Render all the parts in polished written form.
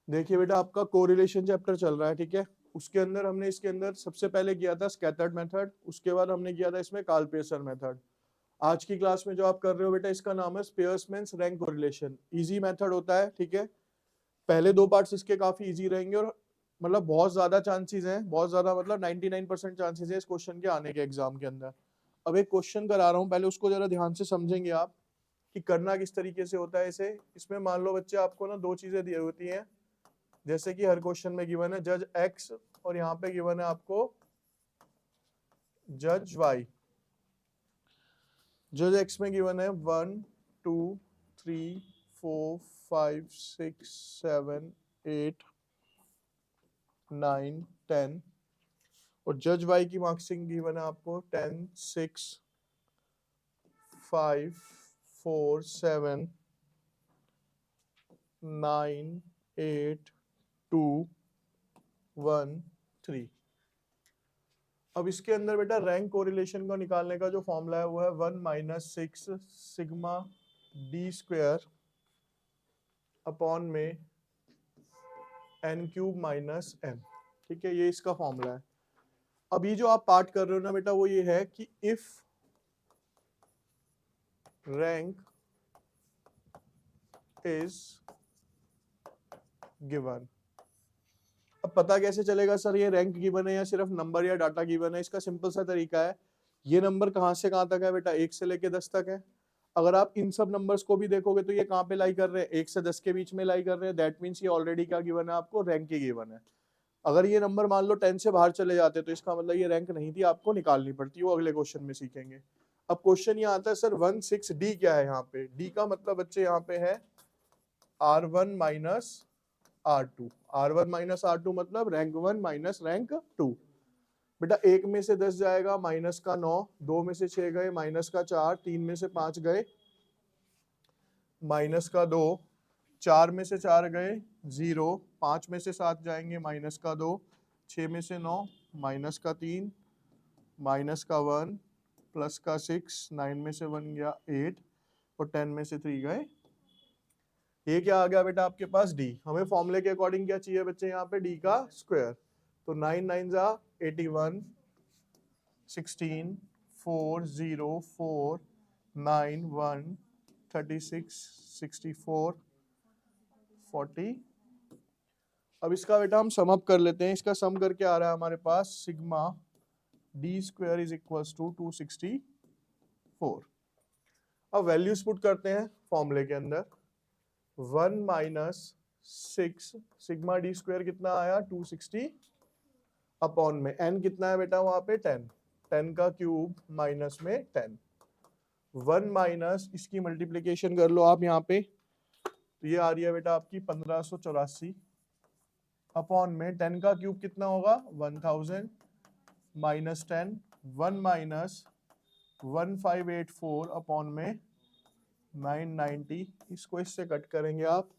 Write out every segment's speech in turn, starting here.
देखिए बेटा, आपका कोरिलेशन चैप्टर चल रहा है, ठीक है। उसके अंदर हमने इसके अंदर सबसे पहले किया था स्कैटर्ड मेथड, उसके बाद हमने किया था इसमें कार्ल-पियर्सन मेथड। आज की क्लास में जो आप कर रहे हो बेटा, इसका नाम है स्पियर्समैन्स रैंक कोरिलेशन। इजी मेथड होता है, ठीक है। पहले 2 पार्ट्स इसके काफी इजी रहेंगे और मतलब बहुत ज्यादा चांसेस हैं, बहुत ज्यादा मतलब 99% चांसेस है इस क्वेश्चन के आने के एग्जाम के अंदर। अब एक क्वेश्चन करा रहा हूँ, पहले उसको जरा ध्यान से समझेंगे आप कि करना किस तरीके से होता है इसे। इसमें मान लो बच्चे, आपको ना 2 चीजें दी होती हैं, जैसे कि हर क्वेश्चन में गिवन है जज एक्स और यहाँ पे गिवन है आपको जज वाई। जज एक्स में गिवन है 1 2 3 4 5 6 7 8 9 10 और जज वाई की मार्क्सिंग गिवन है आपको 10 6 5 4 7 9 8 2 1 3। अब इसके अंदर बेटा रैंक कोरिलेशन को निकालने का जो फॉर्मूला है वो है 1 minus 6 sigma D square upon में एन क्यूब माइनस एम, ठीक है। ये इसका फॉर्मूला है। अब ये जो आप पार्ट कर रहे हो ना बेटा, वो ये है कि इफ रैंक इज गिवन। अब पता कैसे चलेगा सर ये रैंक गिवन है या सिर्फ नंबर या डाटा गिवन है? इसका सिंपल सा तरीका है, ये नंबर कहाँ से कहाँ तक है बेटा, 1 से लेके 10 तक है। अगर आप इन सब नंबर्स को भी देखोगे तो ये कहाँ पे लाई कर रहे हैं, 1 से 10 के बीच में लाई कर रहे हैं। दैट मीन्स ये ऑलरेडी क्या गिवन है आपको, रैंक ही गिवन है। अगर ये नंबर मान लो 10 से बाहर चले जाते तो इसका मतलब ये रैंक नहीं थी, आपको निकालनी पड़ती, वो अगले क्वेश्चन में सीखेंगे। अब क्वेश्चन ये आता है सर 16D क्या है यहाँ पे? डी का मतलब बच्चे यहाँ पे है R1 minus R2। R1 minus R2 मतलब रैंक 1 माइनस रैंक 2। बेटा 1 में से 10 जाएगा माइनस का 9, 2 में से 6 गए माइनस का 4, 3 में से 5 गए माइनस का 2, 4 में से 4 गए 0, 5 में से 7 जाएंगे माइनस का 2, 6 में से 9 माइनस का 3, माइनस का 1 प्लस का 6, 9 में से 1 गया 8 और 10 में से 3 गए। ये क्या आ गया बेटा आपके पास डी। हमें फॉर्मूले के अकॉर्डिंग क्या चाहिए बच्चे, यहाँ पे डी का स्क्वायर। तो 9 9 जा 81, 16 4 0 4 9 1 36 64 40। अब इसका बेटा हम सम अप कर लेते हैं। इसका सम करके आ रहा है हमारे पास sigma D square is equals to 264। अब वैल्यूज पुट करते हैं फॉर्मूले के अंदर। 1 माइनस 6 सिग्मा डी स्क्वायर कितना आया 260 अपॉन में n कितना है बेटा वहां पे 10, 10 का क्यूब माइनस में 10। 1 माइनस इसकी मल्टीप्लीकेशन कर लो आप यहाँ पे, तो ये आ रही है बेटा आपकी 1584 अपॉन में 10 का क्यूब कितना होगा 1000 माइनस 10, 1 माइनस 1584 अपॉन में 990। इसको इससे कट करेंगे आप,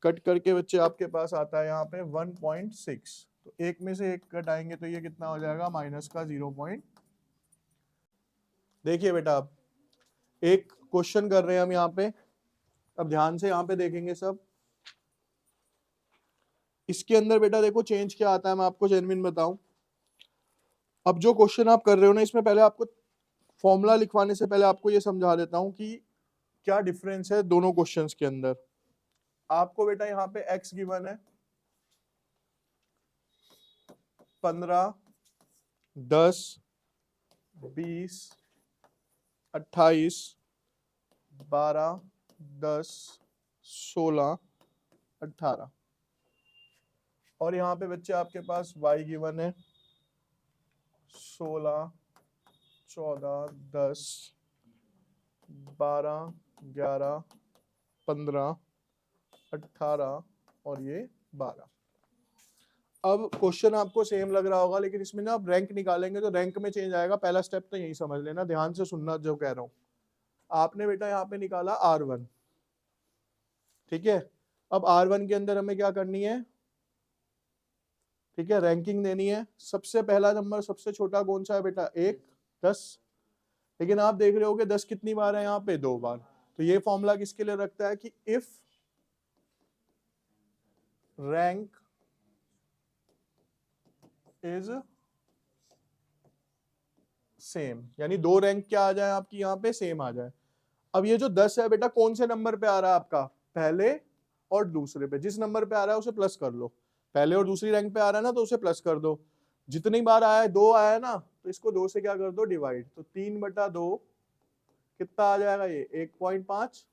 कट करके बच्चे आपके पास आता है यहाँ पे 1.6। तो एक में से एक कटाएंगे तो ये कितना हो जाएगा माइनस का 0. देखिए बेटा, आप एक क्वेश्चन कर रहे हैं हम यहाँ पे, अब ध्यान से यहाँ पे देखेंगे सब। इसके अंदर बेटा देखो चेंज क्या आता है, मैं आपको जेन्युइन बताऊं। अब जो क्वेश्चन आप कर रहे हो ना, इसमें पहले आपको फॉर्मूला लिखवाने से पहले आपको ये समझा देता हूं कि क्या डिफरेंस है दोनों क्वेश्चंस के अंदर। आपको बेटा यहाँ पे x गिवन है 15 10 20 28 12 10 16 18 और यहाँ पे बच्चे आपके पास y गिवन है 16 14 10 12 11 15 18 और ये 12। अब क्वेश्चन आपको सेम लग रहा होगा, लेकिन इसमें ना आप रैंक निकालेंगे तो रैंक में चेंज आएगा। पहला स्टेप तो यही समझ लेना, ध्यान से सुनना जो कह रहा हूं। आपने बेटा यहाँ पे निकाला R1, ठीक है। अब R1 के अंदर हमें क्या करनी है, ठीक है, रैंकिंग देनी है। सबसे पहला नंबर सबसे छोटा कौन सा है बेटा 1 10, लेकिन आप देख रहे हो कि 10 कितनी बार है यहाँ पे 2 बार। तो ये फॉर्मूला किसके लिए रखता है कि इफ रैंक इज सेम, यानी दो रैंक क्या आ जाए आपकी यहाँ पे, सेम आ जाए। अब ये जो 10 है बेटा कौन से नंबर पे आ रहा है आपका, पहले और दूसरे पे, जिस नंबर पे आ रहा है उसे प्लस कर लो, पहले और दूसरी रैंक पे आ रहा है ना तो उसे प्लस कर दो, जितनी बार आया है 2 आया है ना तो इसको 2 से क्या कर दो डिवाइड, तो 3/2 कितना आ जाएगा ये 1.5,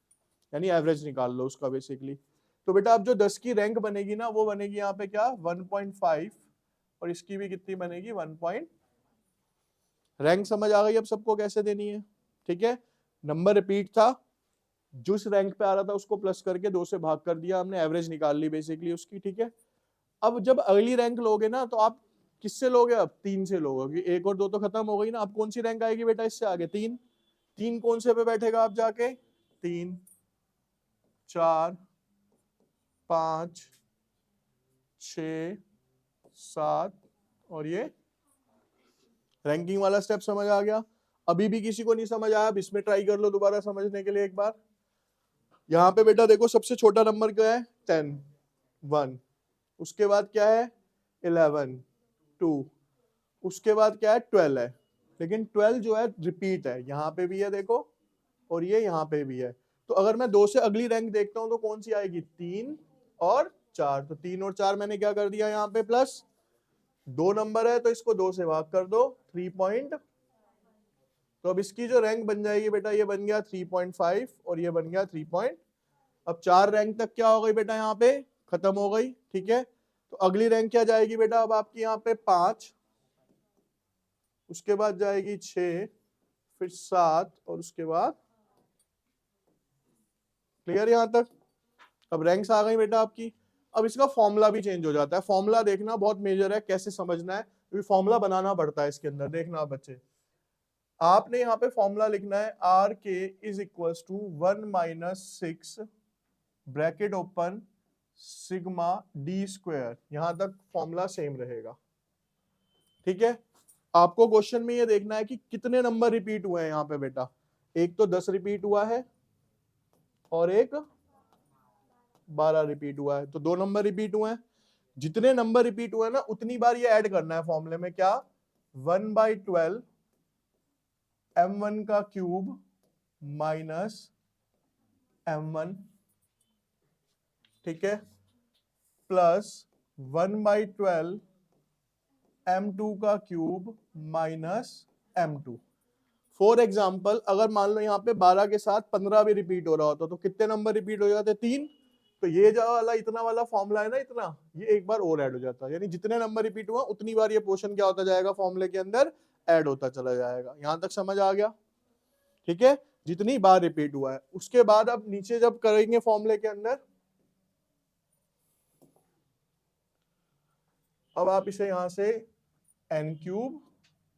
यानी एवरेज निकाल लो उसका बेसिकली। तो बेटा अब जो 10 की रैंक बनेगी ना वो बनेगी यहाँ पे क्या 1.5, और इसकी भी कितनी बनेगी 1. रैंक समझ आ गई अब सबको कैसे देनी है, ठीक है। नंबर रिपीट था, जिस रैंक पे आ रहा था उसको प्लस करके 2 से भाग कर दिया हमने, एवरेज निकाल ली बेसिकली उसकी, ठीक है। अब जब अगली रैंक लोगे ना तो आप किससे लोगे, अब 3 से लोगे, 1 और 2 तो खत्म हो गई ना, अब कौन सी रैंक आएगी बेटा इससे आगे 3, 3 कौन से पे बैठेगा आप जाके, 3, 4, 5, 6, 7, और ये रैंकिंग वाला स्टेप समझ आ गया। अभी भी किसी को नहीं समझ आया, अब इसमें ट्राई कर लो दोबारा समझने के लिए एक बार। यहाँ पे बेटा देखो सबसे छोटा नंबर क्या है 10, 1, उसके बाद क्या है 11, 2, उसके बाद क्या है 12 है, लेकिन 12 जो है रिपीट है, यहाँ पे भी है देखो और ये यहाँ पे भी है। तो अगर मैं 2 से अगली रैंक देखता हूँ तो कौन सी आएगी 3 और 4, तो 3 और 4 मैंने क्या कर दिया यहाँ पे प्लस, 2 नंबर है तो इसको 2 से भाग कर दो 3 पॉइंट, तो अब इसकी जो रैंक बन जाएगी बेटा ये बन गया 3.5 और ये बन गया 3. अब 4 रैंक तक क्या हो गई बेटा यहाँ पे खत्म हो गई, ठीक है। तो अगली रैंक क्या जाएगी बेटा अब आपकी यहाँ पे 5, उसके बाद जाएगी 6, फिर 7 और उसके बाद, क्लियर यहाँ तक। अब रैंक्स आ गई बेटा आपकी। अब इसका फॉर्मूला भी चेंज हो जाता है, फॉर्मूला देखना बहुत मेजर है, कैसे समझना है क्योंकि फॉर्मूला बनाना पड़ता है इसके अंदर, देखना बच्चे। आपने यहाँ पे फॉर्मूला लिखना है आर के is equal to 1 - 6 bracket open sigma D square, यहां तक फॉर्मूला सेम रहेगा, ठीक है। आपको क्वेश्चन में ये देखना है कि कितने नंबर रिपीट हुए हैं यहाँ पे बेटा, एक तो 10 रिपीट हुआ है और एक 12 रिपीट हुआ है, तो 2 नंबर रिपीट हुए हैं। जितने नंबर रिपीट हुए हैं ना उतनी बार ये ऐड करना है फॉर्मूले में, क्या 1/12 m1 का क्यूब माइनस m1, ठीक है, प्लस 1/12 m2 का cube minus m2। For example अगर मान लो यहाँ पे 12 के साथ 15 भी रिपीट हो रहा होता तो कितने नंबर रिपीट हो जाते 3, तो ये जो वाला इतना वाला फॉर्मूला है ना इतना, ये एक बार और ऐड हो जाता है, यानी जितने नंबर रिपीट हुआ उतनी बार ये पोर्शन क्या होता जाएगा फॉर्मूले के अंदर ऐड होता चला जाएगा। यहां तक समझ आ गया, ठीक है, जितनी बार रिपीट हुआ है। उसके बाद अब नीचे जब करेंगे फॉर्मूले के अंदर, अब आप इसे यहां से n³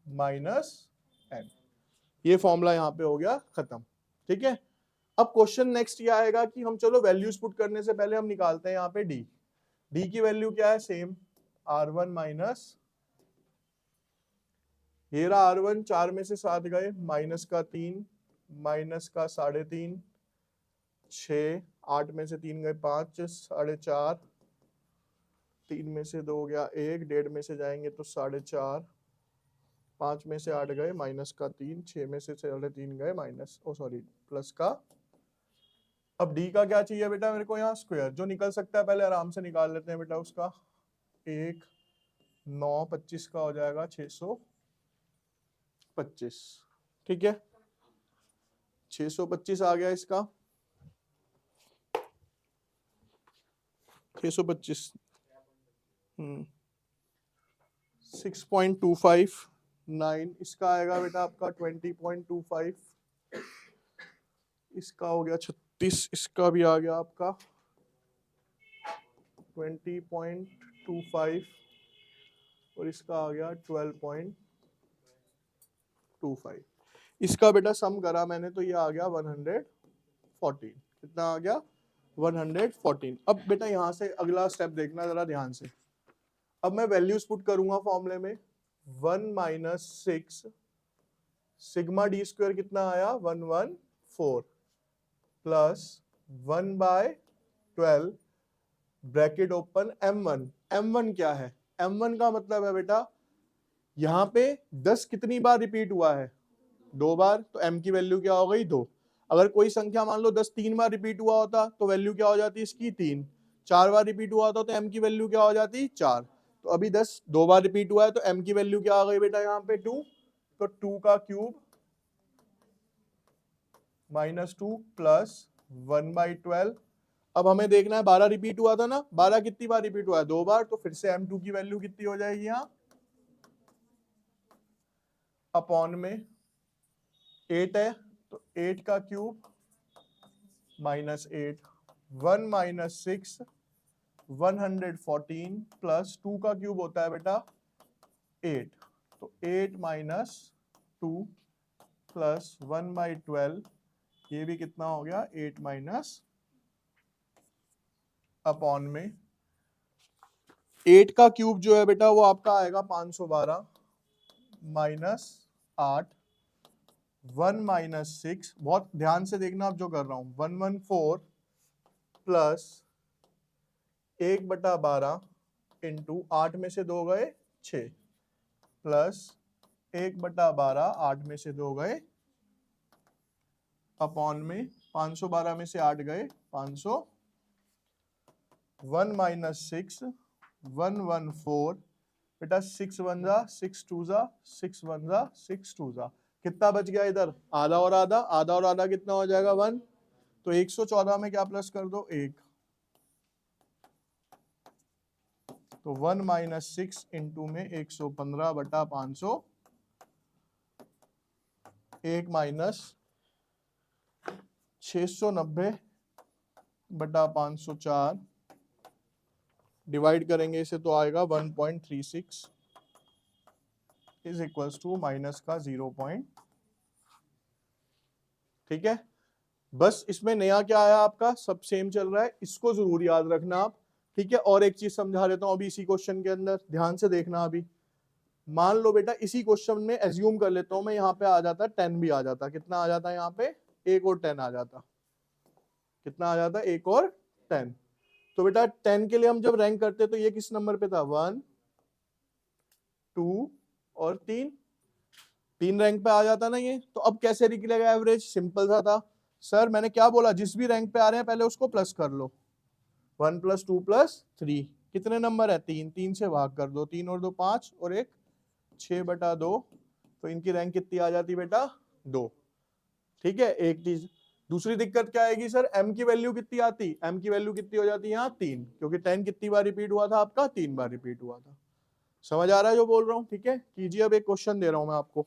माइनस n, ये फॉर्मूला यहाँ पे हो गया खत्म, ठीक है। अब क्वेश्चन नेक्स्ट ये आएगा कि हम चलो वैल्यूज पुट करने से पहले हम निकालते हैं यहाँ पे डी, डी की वैल्यू क्या है सेम r1 माइनस, ये रहा r1, 4 में से 7 गए, माइनस का 3, माइनस का 3.5, 6, 8 में से 3 गए 5, 4.5, 3 में से 2 गया 1, 1.5 में से जाएंगे तो 4.5, 5 में से 8 गए माइनस का 3, 6 में से 3.5 गए माइनस प्लस का। अब डी का क्या चाहिए बेटा मेरे को, यहाँ स्क्वायर जो निकल सकता है पहले आराम से निकाल लेते हैं बेटा उसका, 1, 9, 25 का हो जाएगा 625, ठीक है, 625 आ गया इसका, 625 6.259, इसका आएगा बेटा आपका 20.25, इसका हो गया 36, इसका भी आ गया आपका 20.25 और इसका आ गया 12.25। इसका बेटा सम करा मैंने तो ये आ गया 114, कितना आ गया 114। अब बेटा यहाँ से अगला स्टेप देखना जरा ध्यान से, अब मैं वैल्यूज पुट करूंगा फॉर्मूले में, 1 - 6 सिग्मा डी स्क्वायर कितना आया 114 plus 1/12 bracket open m1। m1 क्या है? m1 का मतलब है बेटा यहाँ पे 10 कितनी बार रिपीट हुआ है? 2 बार, तो m की वैल्यू क्या हो गई? 2। अगर कोई संख्या मान लो 10 3 बार रिपीट हुआ होता तो वैल्यू क्या हो जाती इसकी? 3। 4 बार रिपीट हुआ होता तो m की वैल्यू क्या हो जाती? 4। तो अभी 10 2 बार रिपीट हुआ है तो m की वैल्यू क्या आ गई बेटा यहाँ पे? 2। तो 2 का क्यूब -2 प्लस 1/12। अब हमें देखना है 12 रिपीट हुआ था ना, 12 कितनी बार रिपीट हुआ है? 2 बार, तो फिर से m2 की वैल्यू कितनी हो जाएगी यहाँ? अपॉन में 8 है तो 8 का क्यूब -8, 1 - 6 114 प्लस 2 का क्यूब होता है बेटा 8, तो 8 - 2 प्लस 1/12, ये भी कितना हो गया? 8 माइनस अपॉन में 8 का क्यूब जो है बेटा वो आपका आएगा 512 -8 1 - 6, बहुत ध्यान से देखना आप जो कर रहा हूं, 114 प्लस 1/12 इंटू 8 में से 2 गए 6 प्लस 1/12 8 में से 2 गए अपॉन में 512 में से 8 गए 500, 1 - 6 114 बेटा 6 1 जा 6 2 जा 6 1 जा 6 2 जा, कितना बच गया इधर? आधा और आधा, आधा और आधा कितना हो जाएगा? 1। तो 114 में क्या प्लस कर दो? 1। तो 1 - 6 इंटू में 115 बटा 500, 1 माइनस 690 बटा 504, डिवाइड करेंगे इसे तो आएगा 1.36 इज इक्वल्स टू माइनस का 0. ठीक है, बस इसमें नया क्या आया आपका? सब सेम चल रहा है, इसको जरूर याद रखना आप। ठीक है, और एक चीज समझा देता हूं अभी इसी क्वेश्चन के अंदर, ध्यान से देखना। अभी मान लो बेटा इसी क्वेश्चन में एज्यूम कर लेता हूं मैं, यहाँ पे आ जाता 10 भी आ जाता, कितना आ जाता है यहाँ पे? 1 और 10 आ जाता, कितना आ जाता? 1 और 10। तो बेटा 10 के लिए हम जब रैंक करते तो ये किस नंबर पे था? 1 2 और 3 रैंक पे आ जाता ना ये। तो अब कैसे निकलेगा एवरेज? सिंपल सा था सर, मैंने क्या बोला? जिस भी रैंक पे आ रहे हैं पहले उसको प्लस कर लो। 1 + 2 + 3 कितने नंबर है? 3, 3 से भाग कर दो, 3 और 2 5 और 1 6/2, तो इनकी रैंक कितनी आ जाती बेटा? 2। ठीक है, एक चीज। दूसरी दिक्कत क्या आएगी सर? m की वैल्यू कितनी आती? m की वैल्यू कितनी हो जाती है यहाँ? 3, क्योंकि 10 कितनी बार रिपीट हुआ था आपका? 3 बार रिपीट हुआ था। समझ आ रहा है जो बोल रहा हूँ? ठीक है, कीजिए। अब एक क्वेश्चन दे रहा हूं मैं आपको।